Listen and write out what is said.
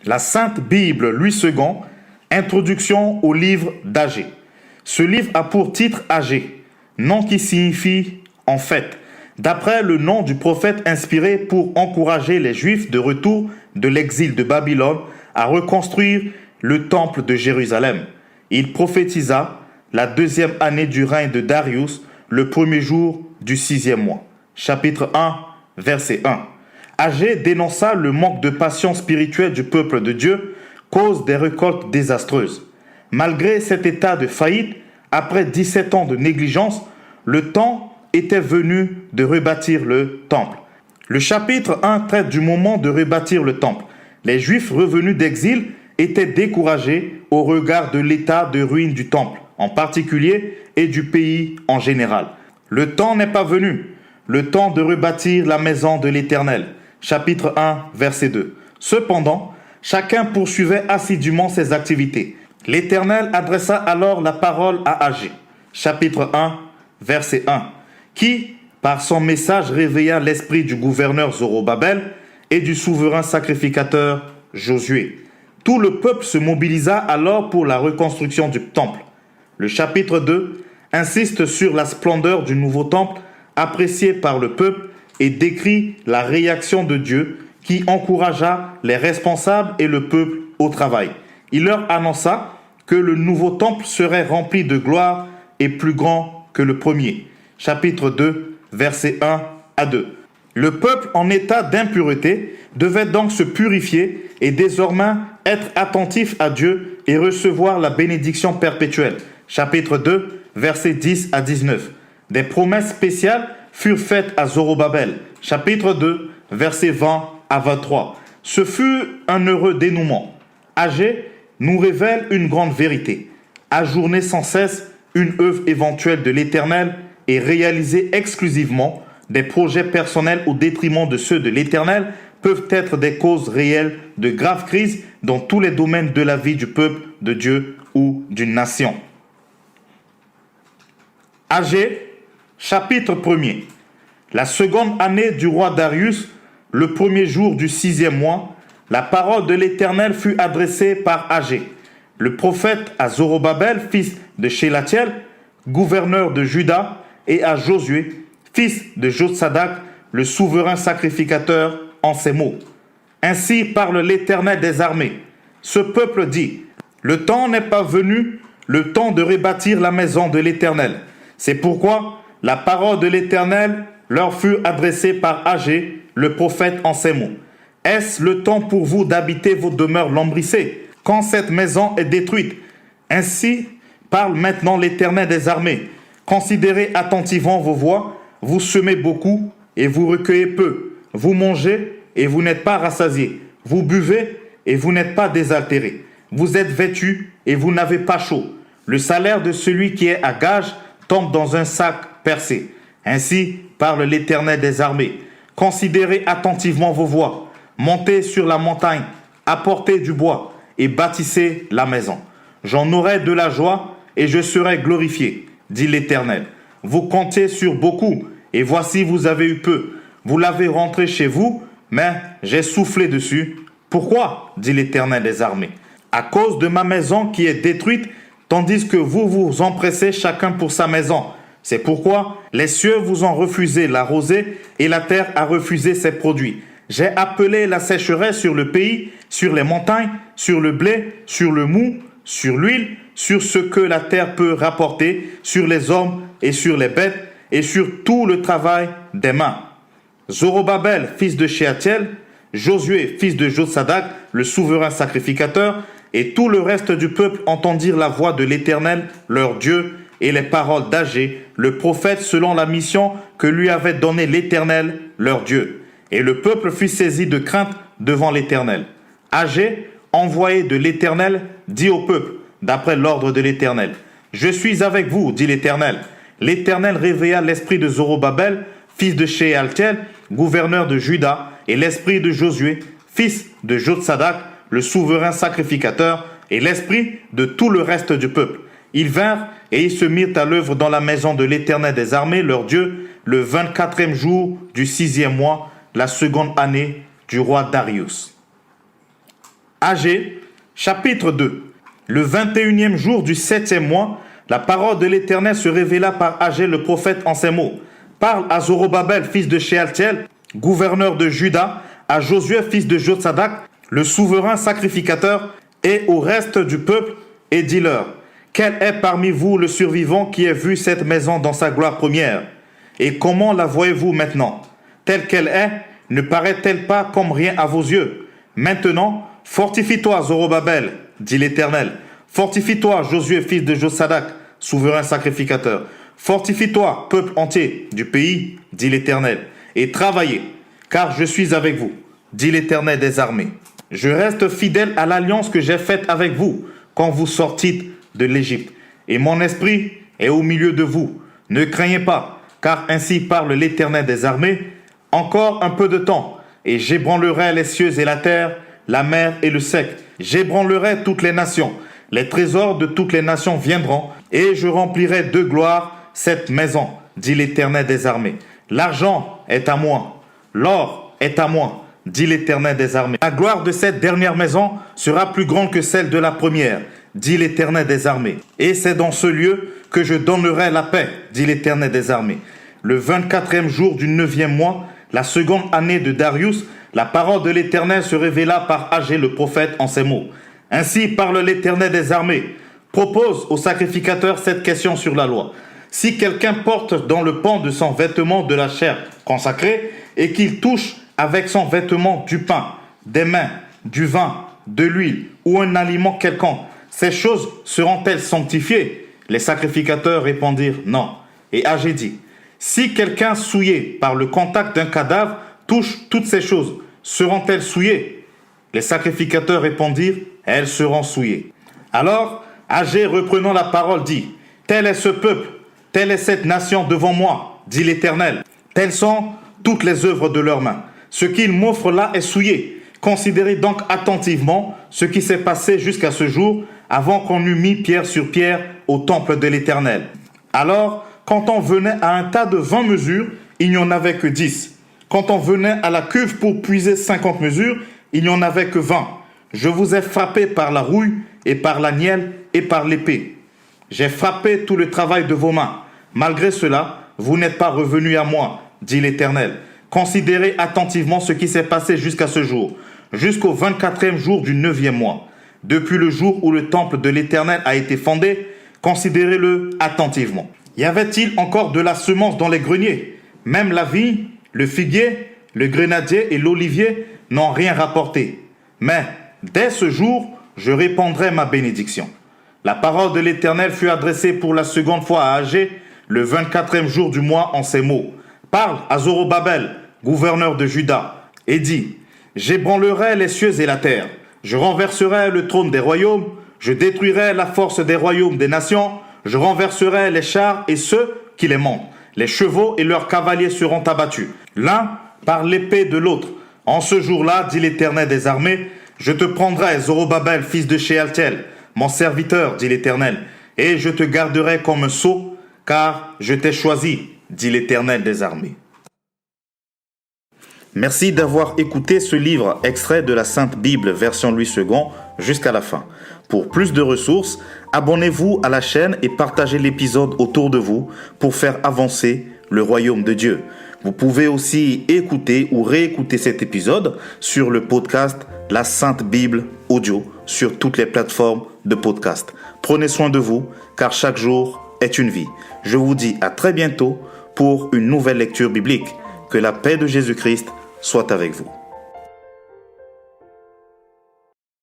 La Sainte Bible Louis II, introduction au livre d'Agée. Ce livre a pour titre Agée, nom qui signifie en fait, d'après le nom du prophète inspiré pour encourager les Juifs de retour de l'exil de Babylone à reconstruire le temple de Jérusalem. Il prophétisa la 2e année du règne de Darius, le 1er jour du 6e mois. Chapitre 1, verset 1. Agée dénonça le manque de passion spirituelle du peuple de Dieu, cause des récoltes désastreuses. Malgré cet état de faillite, après 17 ans de négligence, le temps était venu de rebâtir le temple. Le chapitre 1 traite du moment de rebâtir le temple. Les Juifs revenus d'exil étaient découragés au regard de l'état de ruine du temple, en particulier, et du pays en général. Le temps n'est pas venu, le temps de rebâtir la maison de l'Éternel. Chapitre 1, verset 2. Cependant, chacun poursuivait assidûment ses activités. L'Éternel adressa alors la parole à Agée. Chapitre 1, verset 1. Qui, par son message, réveilla l'esprit du gouverneur Zorobabel et du souverain sacrificateur Josué. Tout le peuple se mobilisa alors pour la reconstruction du temple. Le chapitre 2 insiste sur la splendeur du nouveau temple apprécié par le peuple et décrit la réaction de Dieu qui encouragea les responsables et le peuple au travail. Il leur annonça que le nouveau temple serait rempli de gloire et plus grand que le premier. Chapitre 2, versets 1 à 2. Le peuple en état d'impureté devait donc se purifier et désormais être attentif à Dieu et recevoir la bénédiction perpétuelle. Chapitre 2, versets 10 à 19. Des promesses spéciales furent faites à Zorobabel. Chapitre 2, versets 20 à 23. Ce fut un heureux dénouement. Agée nous révèle une grande vérité. Ajourner sans cesse une œuvre éventuelle de l'Éternel et réaliser exclusivement des projets personnels au détriment de ceux de l'Éternel peuvent être des causes réelles de graves crises dans tous les domaines de la vie du peuple de Dieu ou d'une nation. Agée, chapitre 1er. La seconde année du roi Darius, le 1er jour du 6e mois, la parole de l'Éternel fut adressée par Agée, le prophète, à Zorobabel, fils de Shéaltiel, gouverneur de Juda, et à Josué, fils de Jotsadak, le souverain sacrificateur, en ces mots. Ainsi parle l'Éternel des armées. Ce peuple dit, le temps n'est pas venu, le temps de rebâtir la maison de l'Éternel. C'est pourquoi la parole de l'Éternel leur fut adressée par Agée, le prophète, en ces mots. Est-ce le temps pour vous d'habiter vos demeures lambrissées, quand cette maison est détruite? Ainsi parle maintenant l'Éternel des armées. Considérez attentivement vos voies, vous semez beaucoup et vous recueillez peu. Vous mangez et vous n'êtes pas rassasiés. Vous buvez et vous n'êtes pas désaltérés. Vous êtes vêtus et vous n'avez pas chaud. Le salaire de celui qui est à gage tombe dans un sac percé. Ainsi parle l'Éternel des armées. Considérez attentivement vos voies. Montez sur la montagne, apportez du bois et bâtissez la maison. J'en aurai de la joie et je serai glorifié, dit l'Éternel. Vous comptiez sur beaucoup et voici vous avez eu peu. Vous l'avez rentré chez vous, mais j'ai soufflé dessus. Pourquoi, dit l'Éternel des armées? À cause de ma maison qui est détruite, tandis que vous vous empressez chacun pour sa maison. C'est pourquoi les cieux vous ont refusé la rosée et la terre a refusé ses produits. J'ai appelé la sécheresse sur le pays, sur les montagnes, sur le blé, sur le mou, sur l'huile, sur ce que la terre peut rapporter, sur les hommes et sur les bêtes, et sur tout le travail des mains. Zorobabel, fils de Shéaltiel, Josué, fils de Jotsadak, le souverain sacrificateur, et tout le reste du peuple entendirent la voix de l'Éternel, leur Dieu, et les paroles d'Agée, le prophète, selon la mission que lui avait donnée l'Éternel, leur Dieu. Et le peuple fut saisi de crainte devant l'Éternel. Agée, envoyé de l'Éternel, dit au peuple, d'après l'ordre de l'Éternel, « Je suis avec vous, dit l'Éternel. » L'Éternel réveilla l'esprit de Zorobabel, fils de Shéaltiel, gouverneur de Juda, et l'esprit de Josué, fils de Jotsadak, le souverain sacrificateur, et l'esprit de tout le reste du peuple. Ils vinrent et ils se mirent à l'œuvre dans la maison de l'Éternel des armées, leur Dieu, le 24e jour du 6e mois, la seconde année du roi Darius. Agé, chapitre 2. Le 21e jour du 7e mois, la parole de l'Éternel se révéla par Agé le prophète en ces mots. Parle à Zorobabel, fils de Shealtiel, gouverneur de Juda, à Josué, fils de Jotsadak, le souverain sacrificateur, et au reste du peuple, et dis-leur, quel est parmi vous le survivant qui ait vu cette maison dans sa gloire première? Et comment la voyez-vous maintenant? Telle qu'elle est, ne paraît-elle pas comme rien à vos yeux? Maintenant, fortifie-toi, Zorobabel, dit l'Éternel. Fortifie-toi, Josué, fils de Jotsadak, souverain sacrificateur. Fortifie-toi, peuple entier du pays, dit l'Éternel, et travaillez, car je suis avec vous, dit l'Éternel des armées. Je reste fidèle à l'alliance que j'ai faite avec vous quand vous sortîtes de l'Égypte, et mon esprit est au milieu de vous. Ne craignez pas, car ainsi parle l'Éternel des armées. Encore un peu de temps, et j'ébranlerai les cieux et la terre, la mer et le sec. J'ébranlerai toutes les nations. Les trésors de toutes les nations viendront, et je remplirai de gloire cette maison, dit l'Éternel des armées. L'argent est à moi, l'or est à moi, dit l'Éternel des armées. La gloire de cette dernière maison sera plus grande que celle de la première, dit l'Éternel des armées. Et c'est dans ce lieu que je donnerai la paix, dit l'Éternel des armées. Le 24e jour du 9e mois, la seconde année de Darius, la parole de l'Éternel se révéla par Agé le prophète en ces mots. Ainsi parle l'Éternel des armées. Propose au sacrificateur cette question sur la loi. Si quelqu'un porte dans le pan de son vêtement de la chair consacrée et qu'il touche avec son vêtement du pain, des mains, du vin, de l'huile ou un aliment quelconque, ces choses seront-elles sanctifiées? Les sacrificateurs répondirent non. Et Agé dit, si quelqu'un souillé par le contact d'un cadavre touche toutes ces choses, seront-elles souillées? Les sacrificateurs répondirent, elles seront souillées. Alors Agé, reprenant la parole, dit, tel est ce peuple, telle est cette nation devant moi, dit l'Éternel. Telles sont toutes les œuvres de leurs mains. Ce qu'ils m'offrent là est souillé. Considérez donc attentivement ce qui s'est passé jusqu'à ce jour, avant qu'on eût mis pierre sur pierre au temple de l'Éternel. Alors, quand on venait à un tas de 20 mesures, il n'y en avait que 10. Quand on venait à la cuve pour puiser 50 mesures, il n'y en avait que 20. Je vous ai frappé par la rouille et par la nielle et par l'épée. J'ai frappé tout le travail de vos mains. Malgré cela, vous n'êtes pas revenus à moi, dit l'Éternel. Considérez attentivement ce qui s'est passé jusqu'à ce jour, jusqu'au 24e jour du 9e mois. Depuis le jour où le temple de l'Éternel a été fondé, considérez-le attentivement. Y avait-il encore de la semence dans les greniers? Même la vigne, le figuier, le grenadier et l'olivier n'ont rien rapporté. Mais dès ce jour, je répandrai ma bénédiction. La parole de l'Éternel fut adressée pour la seconde fois à Agé, le 24e jour du mois, en ces mots. Parle à Zorobabel, gouverneur de Juda, et dis, j'ébranlerai les cieux et la terre, je renverserai le trône des royaumes, je détruirai la force des royaumes des nations, je renverserai les chars et ceux qui les montent. Les chevaux et leurs cavaliers seront abattus, l'un par l'épée de l'autre. En ce jour-là, dit l'Éternel des armées, je te prendrai, Zorobabel, fils de Shealtiel, mon serviteur, dit l'Éternel, et je te garderai comme un sceau, car je t'ai choisi, dit l'Éternel des armées. Merci d'avoir écouté ce livre extrait de la Sainte Bible version Louis II jusqu'à la fin. Pour plus de ressources, abonnez-vous à la chaîne et partagez l'épisode autour de vous pour faire avancer le royaume de Dieu. Vous pouvez aussi écouter ou réécouter cet épisode sur le podcast La Sainte Bible audio sur toutes les plateformes de podcast. Prenez soin de vous car chaque jour est une vie. Je vous dis à très bientôt pour une nouvelle lecture biblique. Que la paix de Jésus-Christ soit avec vous.